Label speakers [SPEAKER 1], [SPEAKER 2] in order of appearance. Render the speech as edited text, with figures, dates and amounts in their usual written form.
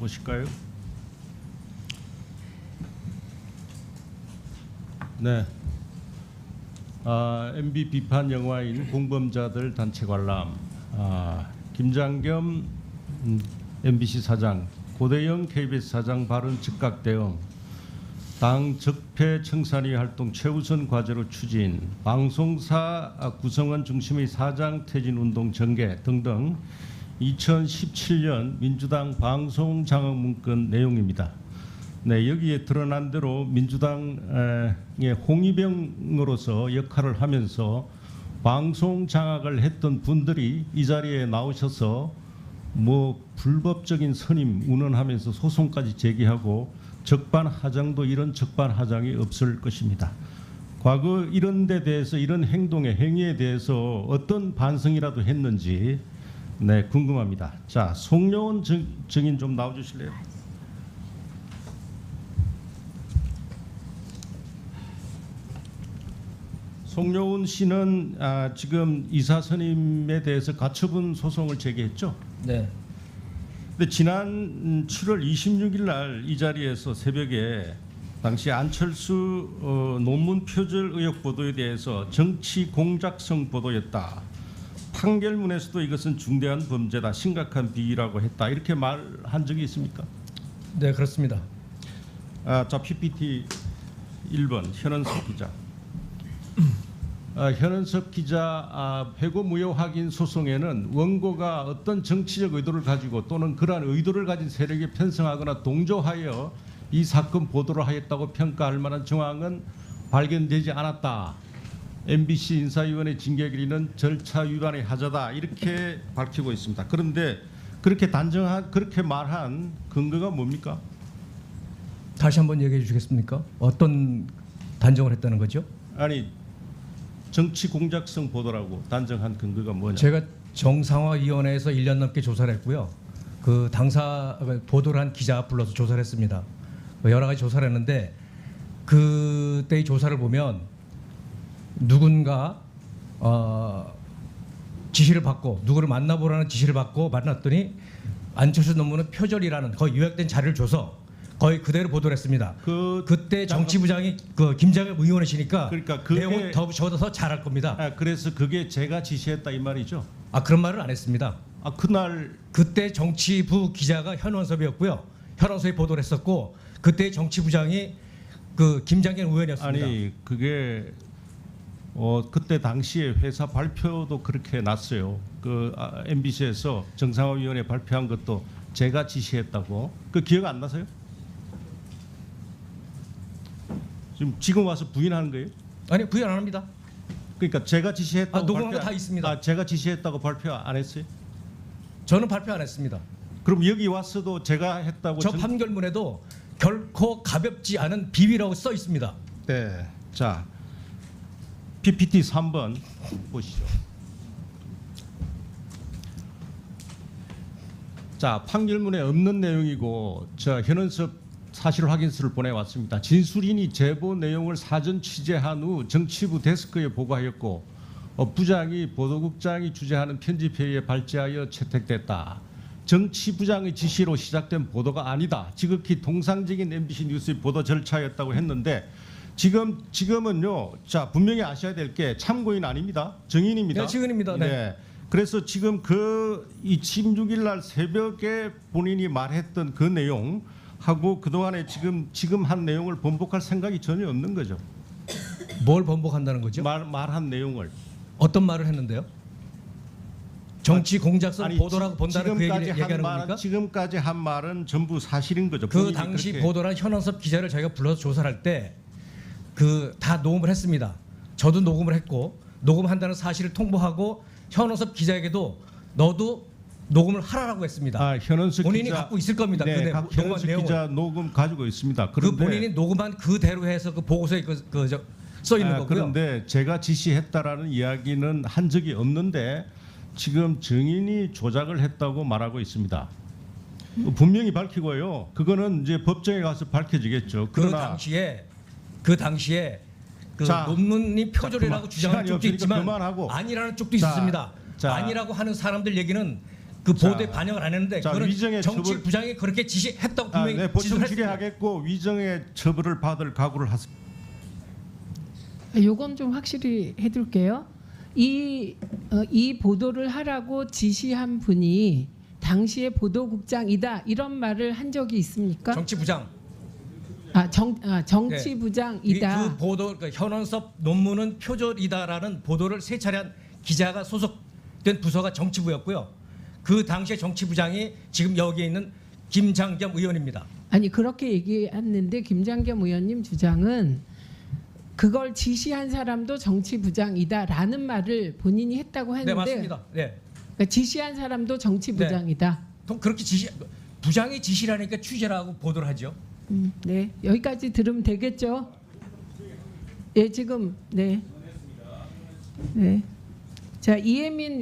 [SPEAKER 1] 보실까요? 네. MB 비판 영화인 공범자들 단체 관람. 김장겸 MBC 사장, 고대영 KBS 사장 발언 즉각 대응, 당 적폐 청산위 활동 최우선 과제로 추진, 방송사 구성원 중심의 사장 퇴진 운동 전개 등등 2017년 민주당 방송 장악 문건 내용입니다. 네, 여기에 드러난 대로 민주당의 홍위병으로서 역할을 하면서 방송 장악을 했던 분들이 이 자리에 나오셔서 뭐 불법적인 선임 운운하면서 소송까지 제기하고 적반하장도 이런 적반하장이 없을 것입니다. 과거 이런 데 대해서 이런 행동의 행위에 대해서 어떤 반성이라도 했는지 네, 궁금합니다. 자, 송려온 증인 좀 나와 주실래요? 송려운 씨는 지금 이사 선임에 대해서 가처분 소송을 제기했죠?
[SPEAKER 2] 네.
[SPEAKER 1] 근데 지난 7월 26일 날 이 자리에서 새벽에 당시 안철수 논문 표절 의혹 보도에 대해서 정치 공작성 보도였다. 판결문에서도 이것은 중대한 범죄다, 심각한 비위라고 했다. 이렇게 말한 적이 있습니까?
[SPEAKER 2] 네, 그렇습니다.
[SPEAKER 1] 자, PPT 1번 현은석 기자. 현은석 기자 회고 무효 확인 소송에는 원고가 어떤 정치적 의도를 가지고 또는 그러한 의도를 가진 세력에 편성하거나 동조하여 이 사건 보도를 하였다고 평가할 만한 정황은 발견되지 않았다. MBC 인사위원회 징계 결의는 절차 위반의 하자다, 이렇게 밝히고 있습니다. 그런데 그렇게 그렇게 말한 근거가 뭡니까?
[SPEAKER 2] 다시 한번 얘기해 주시겠습니까? 어떤 단정을 했다는 거죠?
[SPEAKER 1] 아니, 정치 공작성 보도라고 단정한 근거가 뭐냐?
[SPEAKER 2] 제가 정상화위원회에서 1년 넘게 조사를 했고요. 그 당사 보도를 한 기자 불러서 조사를 했습니다. 여러 가지 조사를 했는데 그때의 조사를 보면 누군가 지시를 받고 누구를 만나보라는 지시를 받고 만났더니 안철수 논문은 표절이라는 거의 요약된 자료를 줘서 거의 그대로 보도를 했습니다. 그때 정치부장이 김장겸 의원이시니까
[SPEAKER 1] 그러니까
[SPEAKER 2] 내용은 저보다 더 잘할 겁니다.
[SPEAKER 1] 그래서 그게 제가 지시했다 이 말이죠?
[SPEAKER 2] 그런 말을 안 했습니다.
[SPEAKER 1] 그날
[SPEAKER 2] 그때 정치부 기자가 현원섭이었고요. 현원섭이 보도를 했었고 그때 정치부장이 김장겸 의원이었습니다.
[SPEAKER 1] 아니 그게 그때 당시에 회사 발표도 그렇게 났어요. MBC에서 정상화위원회 발표한 것도 제가 지시했다고. 그 기억 안 나세요? 지금 와서 부인하는 거예요?
[SPEAKER 2] 아니, 부인 안 합니다.
[SPEAKER 1] 그러니까 제가 지시했다고
[SPEAKER 2] 녹음한 거 다 있습니다.
[SPEAKER 1] 제가 지시했다고 발표 안 했어요?
[SPEAKER 2] 저는 발표 안 했습니다.
[SPEAKER 1] 그럼 여기 왔어도 제가 했다고?
[SPEAKER 2] 저 판결문에도 결코 가볍지 않은 비위라고 써 있습니다.
[SPEAKER 1] 네. 자, PPT 3번 보시죠. 자, 판결문에 없는 내용이고 현은섭 사실 확인서를 보내왔습니다. 진술인이 제보 내용을 사전 취재한 후 정치부 데스크에 보고하였고 부장이 보도국장이 주재하는 편집회의에 발제하여 채택됐다. 정치부장의 지시로 시작된 보도가 아니다. 지극히 통상적인 MBC 뉴스의 보도 절차였다고 했는데 지금은요. 자, 분명히 아셔야 될 게 참고인 아닙니다. 증인입니다.
[SPEAKER 2] 네, 증인입니다. 네.
[SPEAKER 1] 그래서 지금 26일 날 새벽에 본인이 말했던 그 내용 하고 그동안에 지금 한 내용을 번복할 생각이 전혀 없는 거죠.
[SPEAKER 2] 뭘 번복한다는 거죠?
[SPEAKER 1] 말한 내용을.
[SPEAKER 2] 어떤 말을 했는데요? 정치 공작성 보도라고 본다는 그 얘기하는 겁니까?
[SPEAKER 1] 지금까지 한 말은 전부 사실인 거죠.
[SPEAKER 2] 그 당시 보도란 현원섭 기자를 저희가 불러서 조사를 할 때 다 녹음을 했습니다. 저도 녹음을 했고 녹음한다는 사실을 통보하고 현원섭 기자에게도 너도 녹음을 하라고 했습니다.
[SPEAKER 1] 현원섭
[SPEAKER 2] 본인이
[SPEAKER 1] 기자,
[SPEAKER 2] 갖고 있을 겁니다.
[SPEAKER 1] 네, 현원섭 기자 녹음 가지고 있습니다. 그런데
[SPEAKER 2] 본인이 녹음한 그대로 해서 그 보고서에 써 있는 거고요.
[SPEAKER 1] 그런데 제가 지시했다라는 이야기는 한 적이 없는데 지금 증인이 조작을 했다고 말하고 있습니다. 분명히 밝히고요. 그거는 이제 법정에 가서 밝혀지겠죠. 그러나
[SPEAKER 2] 그 당시에 논문이 표절이라고 주장하는 쪽도 있지만
[SPEAKER 1] 그만하고.
[SPEAKER 2] 아니라는 쪽도 있었습니다. 아니라고 하는 사람들 얘기는 그 보도에
[SPEAKER 1] 자,
[SPEAKER 2] 반영을 안 했는데
[SPEAKER 1] 자,
[SPEAKER 2] 그거는
[SPEAKER 1] 위정의
[SPEAKER 2] 정치
[SPEAKER 1] 처벌-
[SPEAKER 2] 부장이 그렇게 지시했다고
[SPEAKER 1] 아,
[SPEAKER 2] 분명히
[SPEAKER 1] 네, 보충
[SPEAKER 2] 지시를 했습니다.
[SPEAKER 1] 질의하겠고 위정의 처벌을 받을 각오를 하십니다.
[SPEAKER 3] 요건 좀 확실히 해둘게요. 이 보도를 하라고 지시한 분이 당시에 보도국장이다 이런 말을 한 적이 있습니까?
[SPEAKER 2] 정치 부장.
[SPEAKER 3] 정치부장이다.
[SPEAKER 2] 그 보도 그 현원섭 논문은 표절이다라는 보도를 세 차례 한 기자가 소속된 부서가 정치부였고요. 그 당시에 정치부장이 지금 여기에 있는 김장겸 의원입니다.
[SPEAKER 3] 아니 그렇게 얘기했는데 김장겸 의원님 주장은 그걸 지시한 사람도 정치부장이다라는 말을 본인이 했다고
[SPEAKER 2] 네,
[SPEAKER 3] 했는데
[SPEAKER 2] 맞습니다. 네.
[SPEAKER 3] 그러니까 지시한 사람도 정치부장이다.
[SPEAKER 2] 그럼 그렇게 부장이 지시라니까 취재라고 보도를 하죠.
[SPEAKER 3] 네, 여기까지 들으면 되겠죠? 예, 지금 네. 자, 이혜민